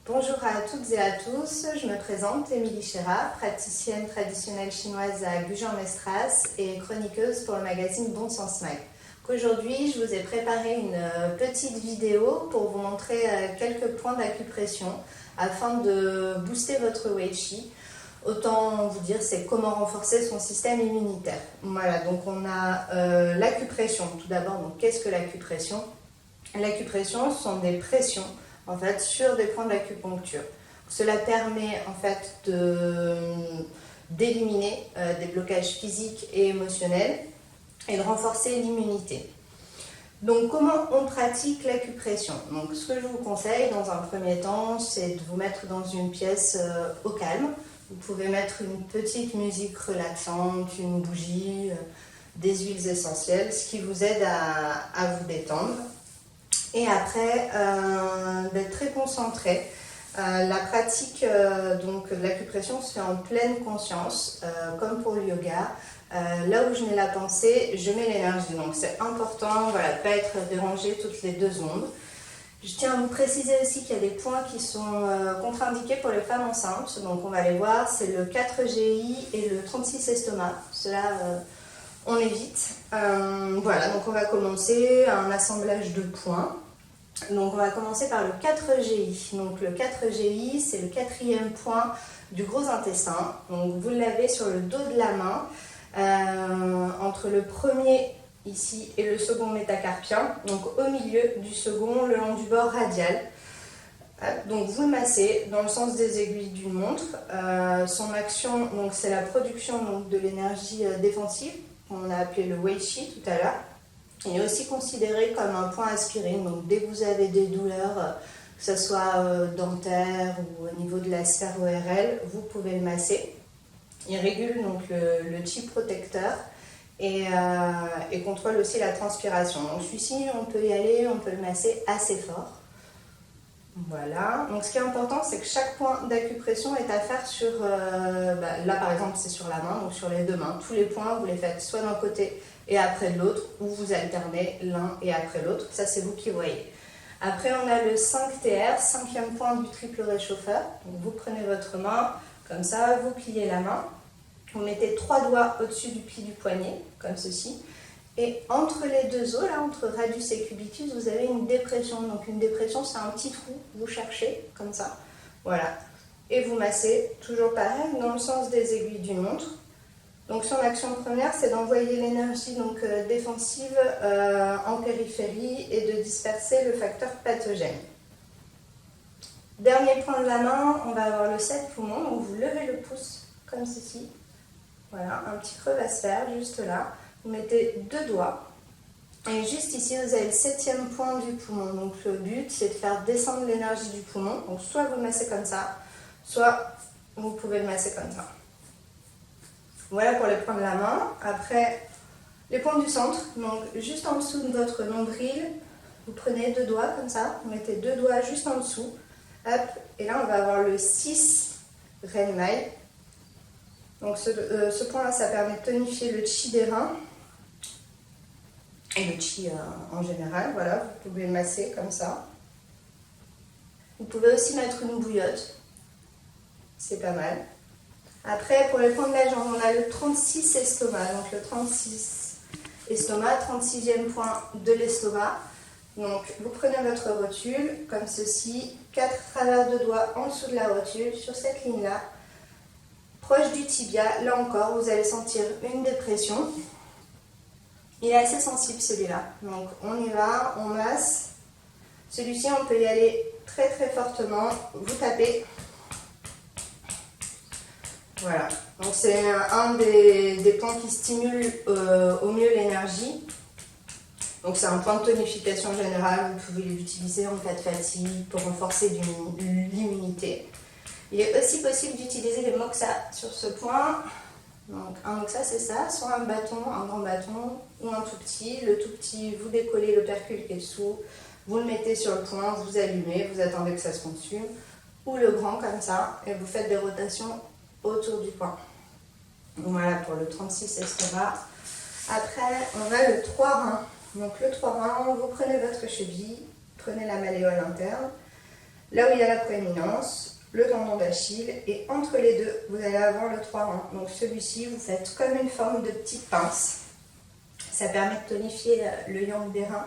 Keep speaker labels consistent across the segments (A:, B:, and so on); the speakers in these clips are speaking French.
A: Bonjour à toutes et à tous, je me présente Émilie Chéra, praticienne traditionnelle chinoise à Gujan-Mestras et chroniqueuse pour le magazine Bon Sens Mag. Aujourd'hui, je vous ai préparé une petite vidéo pour vous montrer quelques points d'acupression afin de booster votre Wei Qi. Autant vous dire, c'est comment renforcer son système immunitaire. Voilà, donc on a l'acupression. Tout d'abord, donc qu'est-ce que l'acupression? L'acupression, ce sont des pressions en fait sur des points d'acupuncture. Cela permet en fait d'éliminer des blocages physiques et émotionnels et de renforcer l'immunité. Donc comment on pratique l'acupression? Donc ce que je vous conseille dans un premier temps, c'est de vous mettre dans une pièce au calme. Vous pouvez mettre une petite musique relaxante, une bougie, des huiles essentielles, ce qui vous aide à vous détendre. Et après, d'être très concentré. La pratique donc, de l'acupression se fait en pleine conscience, comme pour le yoga. Là où je mets la pensée, je mets l'énergie. Donc c'est important, voilà, de ne pas être dérangé toutes les 2 secondes. Je tiens à vous préciser aussi qu'il y a des points qui sont contre-indiqués pour les femmes enceintes. Donc on va les voir, c'est le 4GI et le 36 estomac. Cela, on évite. Voilà, donc on va commencer un assemblage de points. Donc on va commencer par le 4GI. Donc le 4GI, c'est le 4e point du gros intestin. Donc vous l'avez sur le dos de la main, entre le premier ici et le second métacarpien, donc au milieu du second, le long du bord radial. Donc vous le massez dans le sens des aiguilles d'une montre. Son action, donc c'est la production donc, de l'énergie défensive, qu'on a appelé le Wei Qi tout à l'heure. Il est aussi considéré comme un point aspirine, donc dès que vous avez des douleurs, que ce soit dentaire ou au niveau de la sphère ORL, vous pouvez le masser. Il régule donc le chi protecteur et contrôle aussi la transpiration. Donc celui-ci, on peut y aller, on peut le masser assez fort. Voilà, donc ce qui est important, c'est que chaque point d'acupression est à faire sur, là par exemple c'est sur la main, donc sur les 2 mains. Tous les points, vous les faites soit d'un côté et après de l'autre, ou vous alternez l'un et après l'autre, ça c'est vous qui voyez. Après on a le 5TR, 5e point du triple réchauffeur. Donc vous prenez votre main, comme ça, vous pliez la main, vous mettez 3 doigts au-dessus du pli du poignet, comme ceci. Et entre les 2 os, là, entre radius et cubitus, vous avez une dépression. Donc une dépression, c'est un petit trou, vous cherchez, comme ça. Voilà. Et vous massez, toujours pareil, dans le sens des aiguilles d'une montre. Donc son action première, c'est d'envoyer l'énergie donc, défensive en périphérie et de disperser le facteur pathogène. Dernier point de la main, on va avoir le 7 poumon. Donc vous levez le pouce, comme ceci. Voilà, un petit creux va se faire, juste là. Vous mettez 2 doigts et juste ici vous avez le 7e point du poumon. Donc le but c'est de faire descendre l'énergie du poumon. Donc soit vous le massez comme ça, soit vous pouvez le masser comme ça. Voilà pour les points de la main. Après les points du centre, donc juste en dessous de votre nombril, vous prenez 2 doigts comme ça, vous mettez 2 doigts juste en dessous. Hop, et là on va avoir le 6 Renmai. Donc ce point-là, ça permet de tonifier le chi des reins et le chi en général. Voilà, vous pouvez le masser comme ça. Vous pouvez aussi mettre une bouillotte, c'est pas mal. Après, pour les points de la jambe, on a le 36 estomac. Donc le 36 estomac, 36e point de l'estomac. Donc vous prenez votre rotule comme ceci, 4 travers de doigts en dessous de la rotule, sur cette ligne-là. Proche du tibia, là encore, vous allez sentir une dépression. Il est assez sensible celui-là. Donc on y va, on masse. Celui-ci, on peut y aller très très fortement. Vous tapez. Voilà. Donc c'est un des points qui stimule au mieux l'énergie. Donc c'est un point de tonification générale. Vous pouvez l'utiliser en cas de fatigue pour renforcer l'immunité. Il est aussi possible d'utiliser les moxa sur ce point. Donc un moxa c'est ça, soit un bâton, un grand bâton ou un tout petit. Le tout petit, vous décollez l'opercule qui est dessous, vous le mettez sur le point, vous allumez, vous attendez que ça se consume. Ou le grand comme ça, et vous faites des rotations autour du point. Voilà pour le 36 estomac. Après on a le 3 reins. Donc le 3 reins, vous prenez votre cheville, prenez la malléole interne. là où il y a la prééminence, le tendon d'Achille, et entre les deux, vous allez avoir le 3-1. Donc celui-ci, vous faites comme une forme de petite pince. Ça permet de tonifier le yang des reins.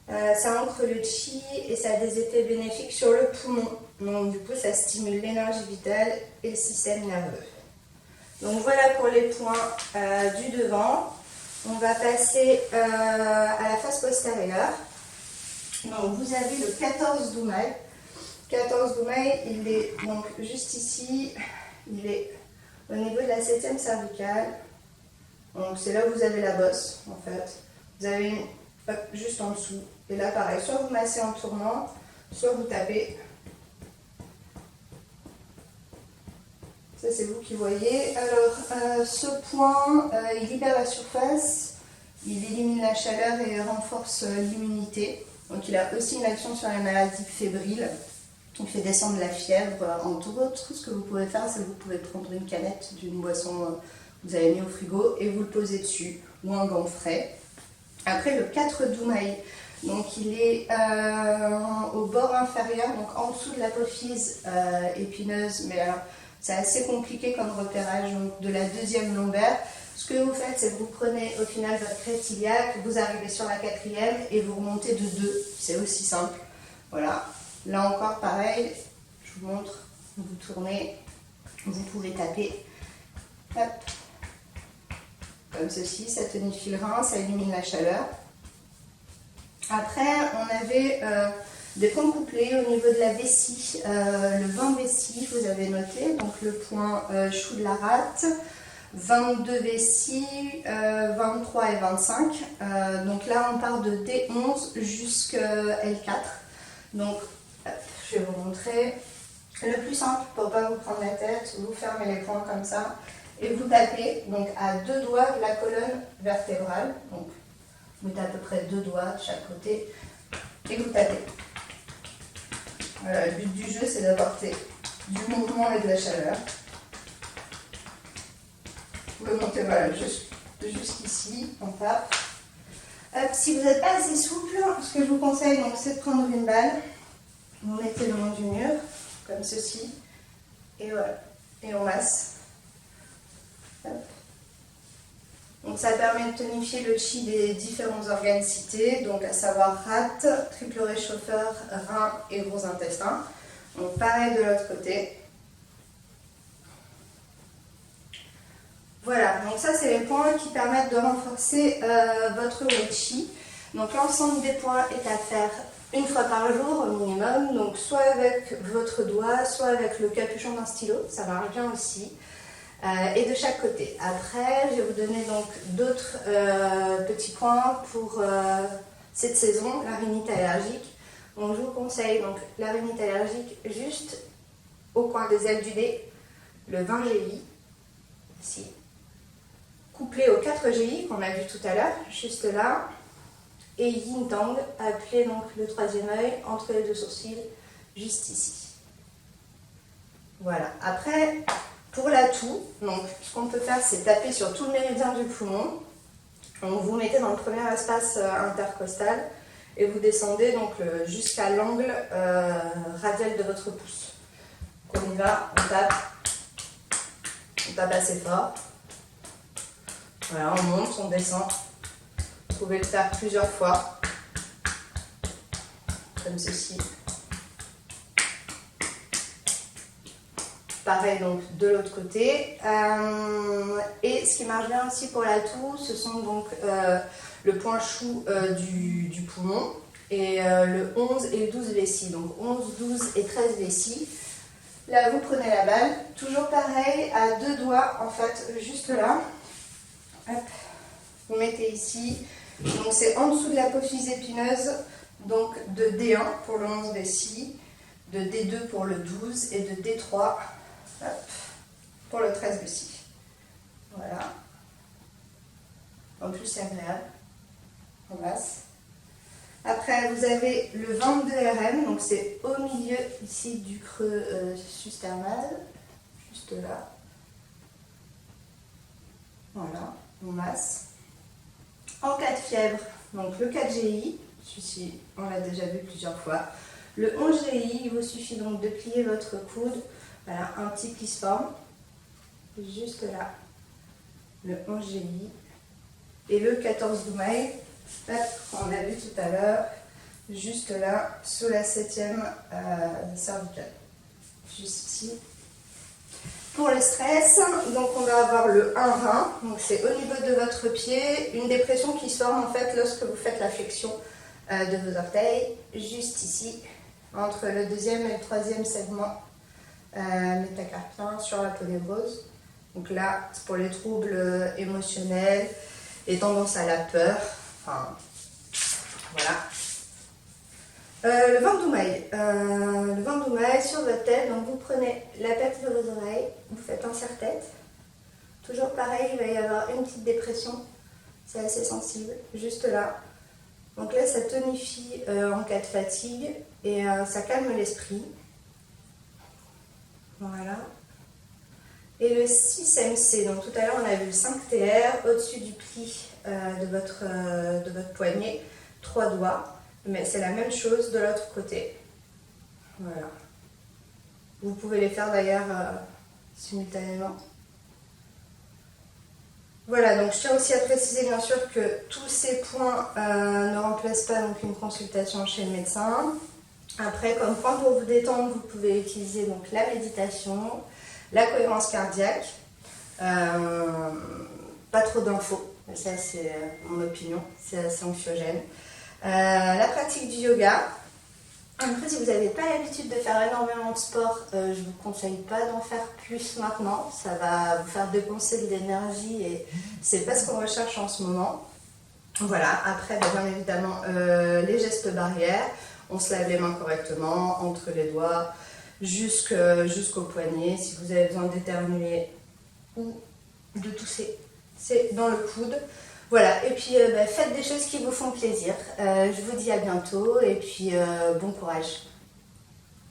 A: Ça ancre le chi et ça a des effets bénéfiques sur le poumon. Donc du coup, ça stimule l'énergie vitale et le système nerveux. Donc voilà pour les points du devant. On va passer à la face postérieure. Donc vous avez le 14 Doumai. 14 Doumai, il est donc juste ici. Il est au niveau de la 7e cervicale. Donc c'est là où vous avez la bosse en fait. Vous avez une juste en dessous. Et là pareil, soit vous massez en tournant, soit vous tapez. Ça c'est vous qui voyez. Alors ce point, il libère la surface, il élimine la chaleur et renforce l'immunité. Donc il a aussi une action sur les maladies fébriles. Il fait descendre la fièvre. Entre autres, ce que vous pouvez faire, c'est que vous pouvez prendre une canette d'une boisson que vous avez mis au frigo et vous le posez dessus, ou un gant frais. Après le 4 Doumai, donc il est au bord inférieur, donc en dessous de l'apophyse épineuse, mais alors c'est assez compliqué comme repérage, donc de la 2e lombaire. Ce que vous faites, c'est que vous prenez au final votre crête iliaque, vous arrivez sur la 4e et vous remontez de 2. C'est aussi simple. Voilà. Là encore, pareil, je vous montre, vous tournez, vous pouvez taper. Hop. Comme ceci, ça tonifie le rein, ça élimine la chaleur. Après, on avait des points couplés au niveau de la vessie. Le 20 vessie, vous avez noté, donc le point chou de la rate. 22 vessies, 23 et 25. Donc là, on part de D11 jusqu'à L4. Donc, je vais vous montrer. Le plus simple, pour ne pas vous prendre la tête, vous fermez les poings comme ça. Et vous tapez donc à 2 doigts de la colonne vertébrale. Donc, vous mettez à peu près 2 doigts de chaque côté et vous tapez. Voilà, le but du jeu, c'est d'apporter du mouvement et de la chaleur. Vous montez voilà, jusqu'ici, on tape. Hop, si vous n'êtes pas assez souple, ce que je vous conseille, c'est de prendre une balle. Vous mettez le long du mur, comme ceci, et voilà, et on masse. Hop. Donc ça permet de tonifier le chi des différents organes cités, donc à savoir rate, triple réchauffeur, rein et gros intestin. Donc pareil de l'autre côté. Voilà, donc ça c'est les points qui permettent de renforcer votre wei chi. Donc l'ensemble des points est à faire une fois par jour au minimum, donc soit avec votre doigt, soit avec le capuchon d'un stylo, ça marche bien aussi. Et de chaque côté. Après, je vais vous donner donc d'autres petits points pour cette saison, la rhinite allergique. Donc je vous conseille donc la rhinite allergique juste au coin des ailes du nez, le 20 GI, ici, couplé au 4 GI qu'on a vu tout à l'heure, juste là, et Yin Tang, appelé donc le 3e œil entre les 2 sourcils, juste ici. Voilà. Après, pour la toux, donc ce qu'on peut faire, c'est taper sur tout le méridien du poumon. Donc, vous mettez dans le premier espace intercostal et vous descendez donc jusqu'à l'angle radial de votre pouce. Donc, on y va, on tape assez fort. Voilà, on monte, on descend. Vous pouvez le faire plusieurs fois, comme ceci. Pareil donc de l'autre côté. Et ce qui marche bien aussi pour la toux, ce sont donc le point chou du poumon et le 11 et le 12 vessie. Donc 11, 12 et 13 vessie. Là vous prenez la balle, toujours pareil, à 2 doigts en fait, juste là. Hop. Vous mettez ici. Donc c'est en dessous de l'apophyse épineuse, donc de D1 pour le 11 vessie, de D2 pour le 12 et de D3 pour le 13 vessie. Voilà. En plus c'est agréable. On masse. Après vous avez le 22 RM, donc c'est au milieu ici du creux susternal, juste là. Voilà, on masse. En cas de fièvre, donc le 4 GI, celui-ci on l'a déjà vu plusieurs fois. Le 11 GI, il vous suffit donc de plier votre coude. Voilà, un petit pli se forme. Juste là. Le 11 GI. Et le 14 Doumaï, on a vu tout à l'heure, juste là, sous la 7e cervicale. Juste ici. Pour le stress, donc on va avoir le 1 rein, donc c'est au niveau de votre pied, une dépression qui se forme en fait lorsque vous faites la flexion de vos orteils, juste ici, entre le 2e et le 3e segment métacarpien sur la ponévrose. Donc là, c'est pour les troubles émotionnels, les tendances à la peur, enfin, voilà. Le 20 Doumaï. Le 20 Doumaï sur votre tête, donc vous prenez la tête de vos oreilles, vous faites un serre-tête. Toujours pareil, il va y avoir une petite dépression, c'est assez sensible, juste là. Donc là, ça tonifie en cas de fatigue et ça calme l'esprit. Voilà. Et le 6 MC, donc tout à l'heure on a vu le 5 TR, au-dessus du pli de votre poignet, 3 doigts. Mais c'est la même chose de l'autre côté. Voilà. Vous pouvez les faire d'ailleurs simultanément. Voilà, donc je tiens aussi à préciser bien sûr que tous ces points ne remplacent pas donc une consultation chez le médecin. Après, comme point pour vous détendre, vous pouvez utiliser donc la méditation, la cohérence cardiaque, pas trop d'infos, ça c'est mon opinion, c'est assez anxiogène. La pratique du yoga. Après, si vous n'avez pas l'habitude de faire énormément de sport, je ne vous conseille pas d'en faire plus maintenant. Ça va vous faire dépenser de l'énergie et c'est pas ce qu'on recherche en ce moment. Voilà, après, bien évidemment, les gestes barrières. On se lave les mains correctement, entre les doigts, jusqu'au poignet. Si vous avez besoin d'éternuer ou de tousser, c'est dans le coude. Voilà, et puis faites des choses qui vous font plaisir. Je vous dis à bientôt et puis bon courage.